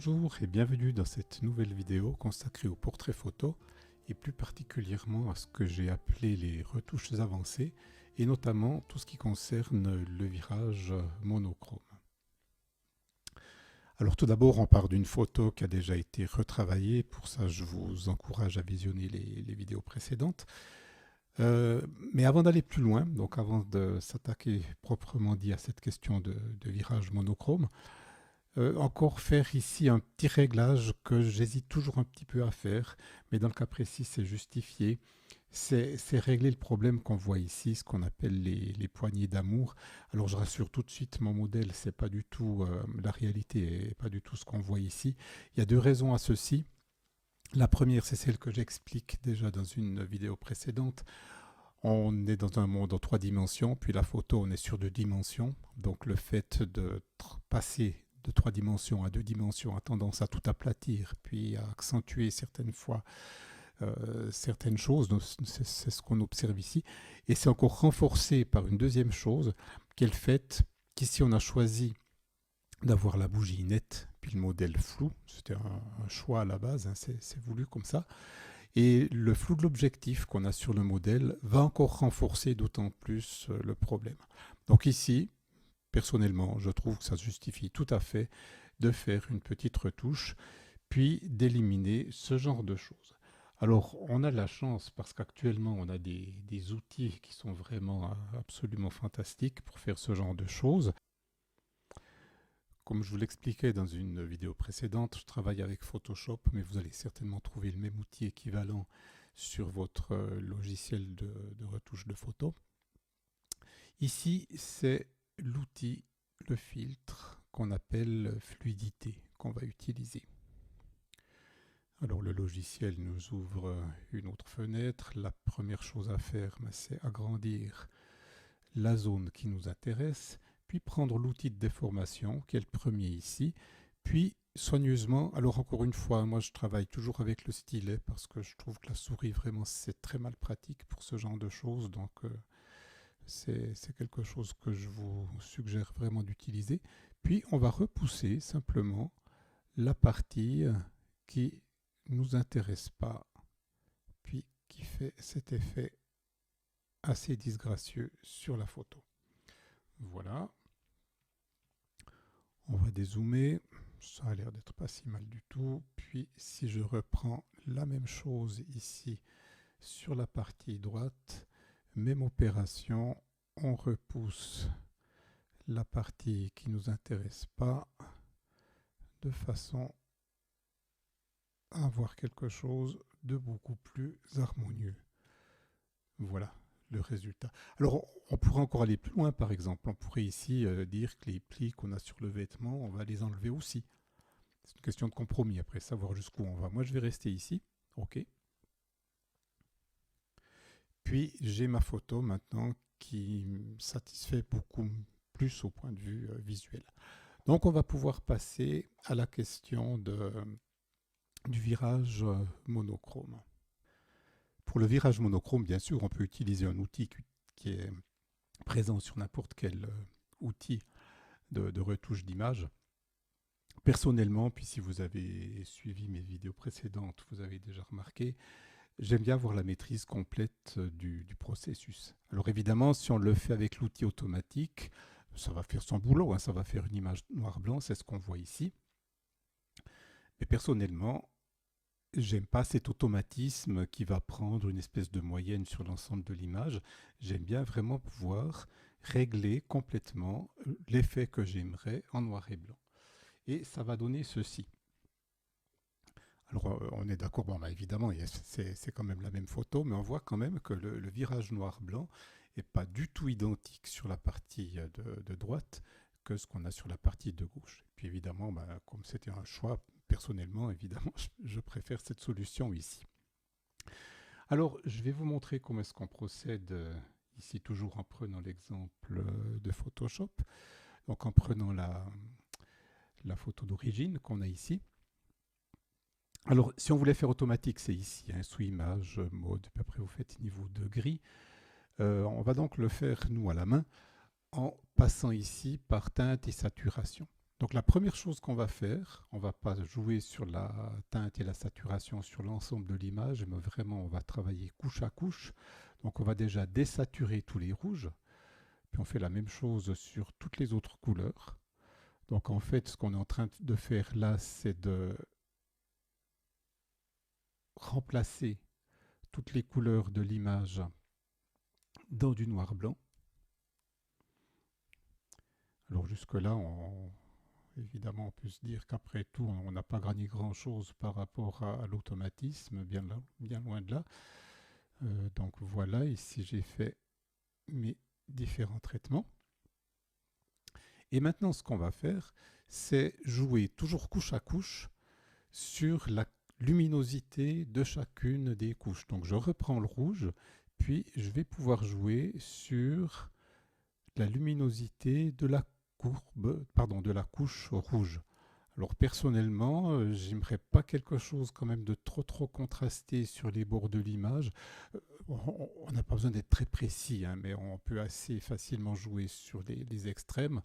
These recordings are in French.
Bonjour et bienvenue dans cette nouvelle vidéo consacrée au portrait photo et plus particulièrement à ce que j'ai appelé les retouches avancées et notamment tout ce qui concerne le virage monochrome. Alors tout d'abord on part d'une photo qui a déjà été retravaillée, pour ça je vous encourage à visionner les vidéos précédentes. Mais avant d'aller plus loin, donc avant de s'attaquer proprement dit à cette question de virage monochrome, encore faire ici un petit réglage que j'hésite toujours un petit peu à faire, mais dans le cas précis c'est justifié. C'est régler le problème qu'on voit ici, ce qu'on appelle les poignées d'amour. Alors je rassure tout de suite, mon modèle, c'est pas du tout la réalité et pas du tout ce qu'on voit ici. Il y a deux raisons à ceci. La première, c'est celle que j'explique déjà dans une vidéo précédente. On est dans un monde en 3 dimensions, puis la photo, on est sur 2 dimensions. Donc le fait de passer de 3 dimensions à 2 dimensions a tendance à tout aplatir, puis à accentuer certaines fois certaines choses. C'est ce qu'on observe ici. Et c'est encore renforcé par une deuxième chose, qui est le fait qu'ici on a choisi d'avoir la bougie nette, puis le modèle flou. C'était un choix à la base, hein, c'est voulu comme ça. Et le flou de l'objectif qu'on a sur le modèle va encore renforcer d'autant plus le problème. Donc ici, personnellement, je trouve que ça justifie tout à fait de faire une petite retouche, puis d'éliminer ce genre de choses. Alors, on a de la chance parce qu'actuellement, on a des outils qui sont vraiment absolument fantastiques pour faire ce genre de choses. Comme je vous l'expliquais dans une vidéo précédente, je travaille avec Photoshop, mais vous allez certainement trouver le même outil équivalent sur votre logiciel de retouche de photos. Ici, c'est l'outil, le filtre qu'on appelle fluidité, qu'on va utiliser. Alors le logiciel nous ouvre une autre fenêtre. La première chose à faire, c'est agrandir la zone qui nous intéresse, puis prendre l'outil de déformation, qui est le premier ici, puis soigneusement, alors encore une fois, moi je travaille toujours avec le stylet, parce que je trouve que la souris vraiment c'est très mal pratique pour ce genre de choses, donc c'est quelque chose que je vous suggère vraiment d'utiliser. Puis on va repousser simplement la partie qui nous intéresse pas, puis qui fait cet effet assez disgracieux sur la photo. Voilà. On va dézoomer. Ça a l'air d'être pas si mal du tout. Puis si je reprends la même chose ici sur la partie droite, même opération, on repousse la partie qui nous intéresse pas de façon à avoir quelque chose de beaucoup plus harmonieux. Voilà le résultat. Alors on pourrait encore aller plus loin, par exemple. On pourrait ici dire que les plis qu'on a sur le vêtement, on va les enlever aussi. C'est une question de compromis après, savoir jusqu'où on va. Moi je vais rester ici. OK. Puis j'ai ma photo maintenant qui me satisfait beaucoup plus au point de vue visuel. Donc on va pouvoir passer à la question du virage monochrome. Pour le virage monochrome, bien sûr, on peut utiliser un outil qui est présent sur n'importe quel outil de retouche d'image. Personnellement, puis si vous avez suivi mes vidéos précédentes, vous avez déjà remarqué, j'aime bien avoir la maîtrise complète du processus. Alors évidemment, si on le fait avec l'outil automatique, ça va faire son boulot, hein, ça va faire une image noir-blanc, c'est ce qu'on voit ici. Mais personnellement, j'aime pas cet automatisme qui va prendre une espèce de moyenne sur l'ensemble de l'image. J'aime bien vraiment pouvoir régler complètement l'effet que j'aimerais en noir et blanc. Et ça va donner ceci. Alors on est d'accord, bon, bah, évidemment c'est quand même la même photo, mais on voit quand même que le virage noir-blanc n'est pas du tout identique sur la partie de droite que ce qu'on a sur la partie de gauche. Et puis évidemment, bah, comme c'était un choix, personnellement, évidemment, je préfère cette solution ici. Alors, je vais vous montrer comment est-ce qu'on procède ici, toujours en prenant l'exemple de Photoshop. Donc, en prenant la photo d'origine qu'on a ici. Alors, si on voulait faire automatique, c'est ici, hein, sous image, mode, puis après vous faites niveau de gris. On va donc le faire, nous, à la main, en passant ici par teinte et saturation. Donc la première chose qu'on va faire, on ne va pas jouer sur la teinte et la saturation sur l'ensemble de l'image, mais vraiment on va travailler couche à couche. Donc on va déjà désaturer tous les rouges, puis on fait la même chose sur toutes les autres couleurs. Donc en fait ce qu'on est en train de faire là, c'est de remplacer toutes les couleurs de l'image dans du noir blanc. Alors jusque-là, évidemment, on peut se dire qu'après tout, on n'a pas gagné grand-chose par rapport à l'automatisme, bien loin de là. Donc voilà, ici j'ai fait mes différents traitements. Et maintenant, ce qu'on va faire, c'est jouer toujours couche à couche sur la luminosité de chacune des couches. Donc je reprends le rouge, puis je vais pouvoir jouer sur la luminosité de la de la couche rouge. Alors personnellement, j'aimerais pas quelque chose quand même de trop contrasté sur les bords de l'image. On n'a pas besoin d'être très précis, hein, mais on peut assez facilement jouer sur les extrêmes.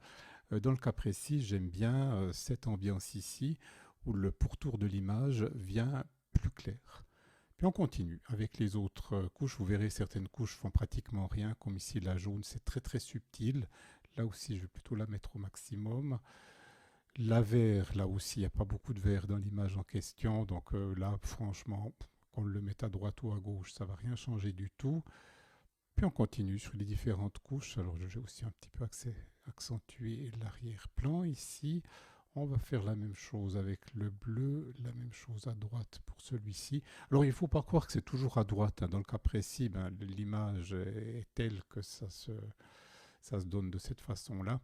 Dans le cas précis, j'aime bien cette ambiance ici, où le pourtour de l'image vient plus clair. Puis on continue avec les autres couches. Vous verrez, certaines couches font pratiquement rien, comme ici la jaune, c'est très subtil. Là aussi, je vais plutôt la mettre au maximum. La vert, là aussi, il n'y a pas beaucoup de vert dans l'image en question. Donc là, franchement, qu'on le mette à droite ou à gauche, ça ne va rien changer du tout. Puis on continue sur les différentes couches. Alors je vais aussi un petit peu accentuer l'arrière-plan ici. On va faire la même chose avec le bleu, la même chose à droite pour celui-ci. Alors il ne faut pas croire que c'est toujours à droite, hein. Dans le cas précis, l'image est telle que ça se donne de cette façon-là.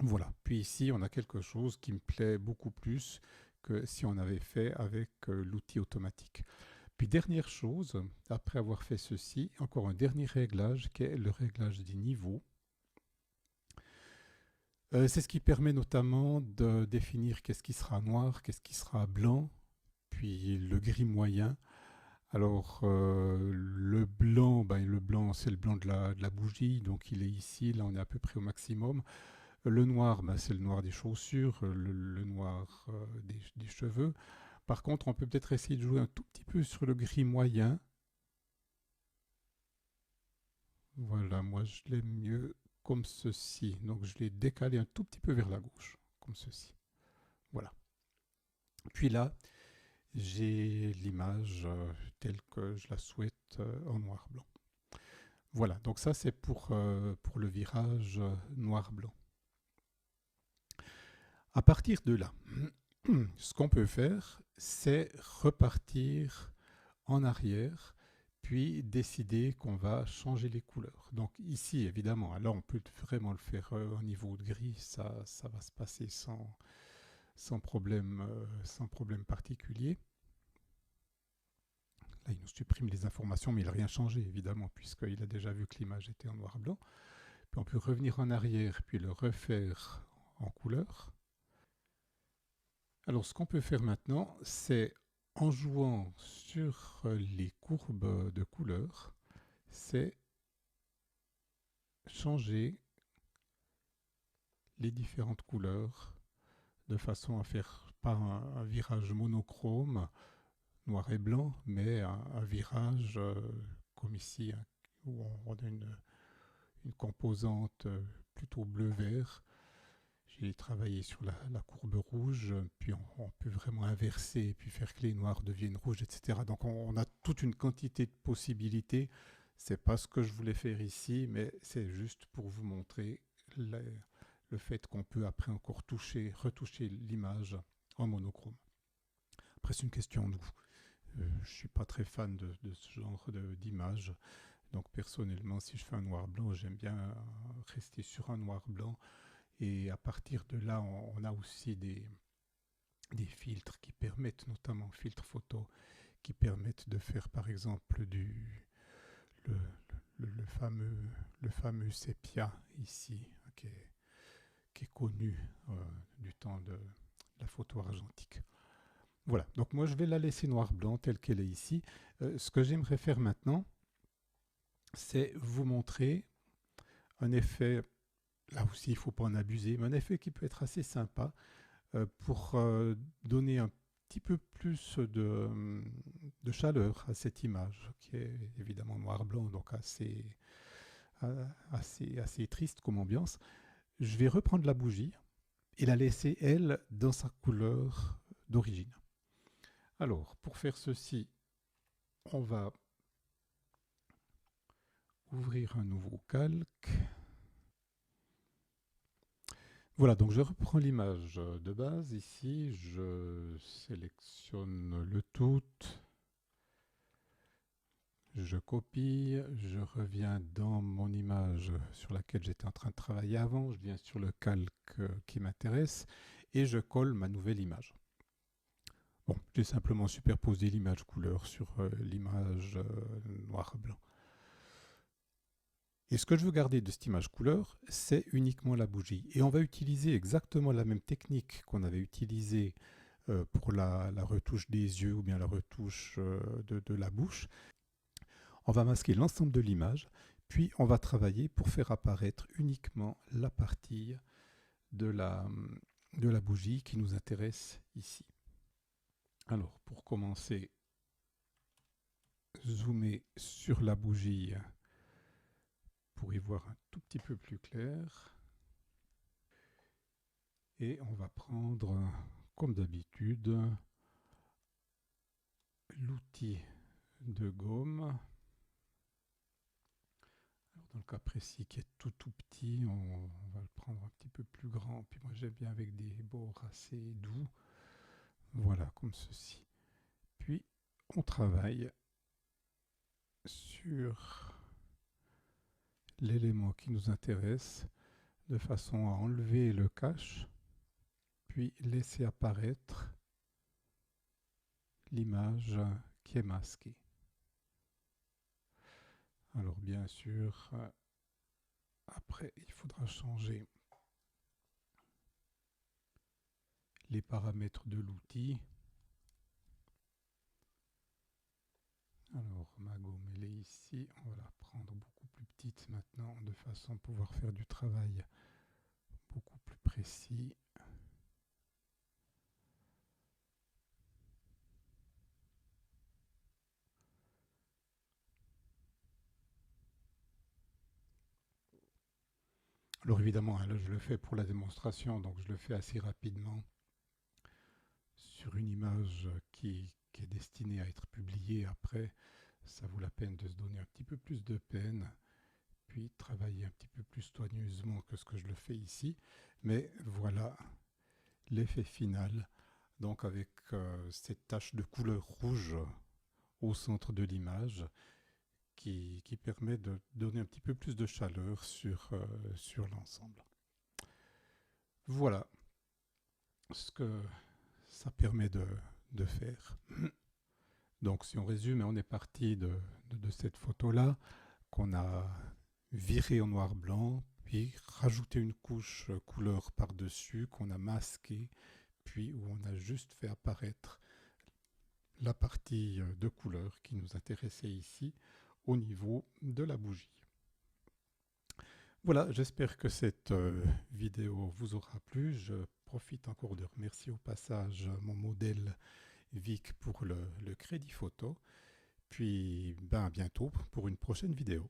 Voilà, puis ici on a quelque chose qui me plaît beaucoup plus que si on avait fait avec l'outil automatique. Puis dernière chose, après avoir fait ceci, encore un dernier réglage qui est le réglage des niveaux. C'est ce qui permet notamment de définir qu'est-ce qui sera noir, qu'est-ce qui sera blanc, puis le gris moyen. Alors le blanc, c'est le blanc de la bougie, donc il est ici, là on est à peu près au maximum. Le noir, c'est le noir des chaussures, le noir des cheveux. Par contre, on peut peut-être essayer de jouer un tout petit peu sur le gris moyen. Voilà, moi je l'aime mieux comme ceci. Donc je l'ai décalé un tout petit peu vers la gauche, comme ceci. Voilà. Puis là, j'ai l'image telle que je la souhaite en noir-blanc. Voilà, donc ça c'est pour le virage noir-blanc. À partir de là, ce qu'on peut faire, c'est repartir en arrière, puis décider qu'on va changer les couleurs. Donc ici, évidemment, là on peut vraiment le faire au niveau de gris, ça va se passer sans problème particulier. Là, il nous supprime les informations, mais il n'a rien changé, évidemment, puisqu'il a déjà vu que l'image était en noir-blanc. Puis on peut revenir en arrière, puis le refaire en couleur. Alors, ce qu'on peut faire maintenant, c'est en jouant sur les courbes de couleurs, c'est changer les différentes couleurs de façon à faire pas un virage monochrome, noir et blanc, mais un virage comme ici, hein, où on a une composante plutôt bleu-vert. J'ai travaillé sur la courbe rouge, puis on peut vraiment inverser, puis faire que les noirs deviennent rouges, etc. Donc on a toute une quantité de possibilités. C'est pas ce que je voulais faire ici, mais c'est juste pour vous montrer le fait qu'on peut après encore retoucher l'image en monochrome. Après, c'est une question de goût. Je ne suis pas très fan de ce genre d'image. Donc personnellement, si je fais un noir-blanc, j'aime bien rester sur un noir-blanc. Et à partir de là, on a aussi des filtres qui permettent, notamment filtres photo, qui permettent de faire par exemple le, le fameux sépia ici, qui est connu du temps de la photo argentique. Voilà, donc moi je vais la laisser noir-blanc telle qu'elle est ici. Ce que j'aimerais faire maintenant, c'est vous montrer un effet Là aussi, il ne faut pas en abuser, mais un effet qui peut être assez sympa pour donner un petit peu plus de chaleur à cette image, qui est évidemment noir-blanc, donc assez triste comme ambiance. Je vais reprendre la bougie et la laisser, elle, dans sa couleur d'origine. Alors, pour faire ceci, on va ouvrir un nouveau calque. Voilà, donc je reprends l'image de base ici, je sélectionne le tout, je copie, je reviens dans mon image sur laquelle j'étais en train de travailler avant, je viens sur le calque qui m'intéresse et je colle ma nouvelle image. Bon, j'ai simplement superposé l'image couleur sur l'image noir-blanc. Et ce que je veux garder de cette image couleur, c'est uniquement la bougie. Et on va utiliser exactement la même technique qu'on avait utilisée pour la retouche des yeux ou bien la retouche de la bouche. On va masquer l'ensemble de l'image, puis on va travailler pour faire apparaître uniquement la partie de la bougie qui nous intéresse ici. Alors, pour commencer, zoomer sur la bougie pour y voir un tout petit peu plus clair. Et on va prendre, comme d'habitude, l'outil de gomme. Alors dans le cas précis qui est tout petit, on va le prendre un petit peu plus grand. Puis moi j'aime bien avec des bords assez doux. Voilà, comme ceci. Puis on travaille sur l'élément qui nous intéresse de façon à enlever le cache, puis laisser apparaître l'image qui est masquée. Alors bien sûr, après il faudra changer les paramètres de l'outil. Alors ma gomme elle est ici, on va la prendre beaucoup plus petite maintenant de façon à pouvoir faire du travail beaucoup plus précis. Alors évidemment, là je le fais pour la démonstration, donc je le fais assez rapidement sur une image qui est destinée à être publiée après. Ça vaut la peine de se donner un petit peu plus de peine, puis travailler un petit peu plus soigneusement que ce que je le fais ici. Mais voilà l'effet final, donc avec cette tache de couleur rouge au centre de l'image qui permet de donner un petit peu plus de chaleur sur l'ensemble. Voilà ce que ça permet de faire. Donc si on résume, on est parti de cette photo-là qu'on a virée en noir-blanc, puis rajouté une couche couleur par-dessus qu'on a masquée, puis où on a juste fait apparaître la partie de couleur qui nous intéressait ici au niveau de la bougie. Voilà, j'espère que cette vidéo vous aura plu. Je profite encore de remercier au passage mon modèle Vic pour le crédit photo. Puis à bientôt pour une prochaine vidéo.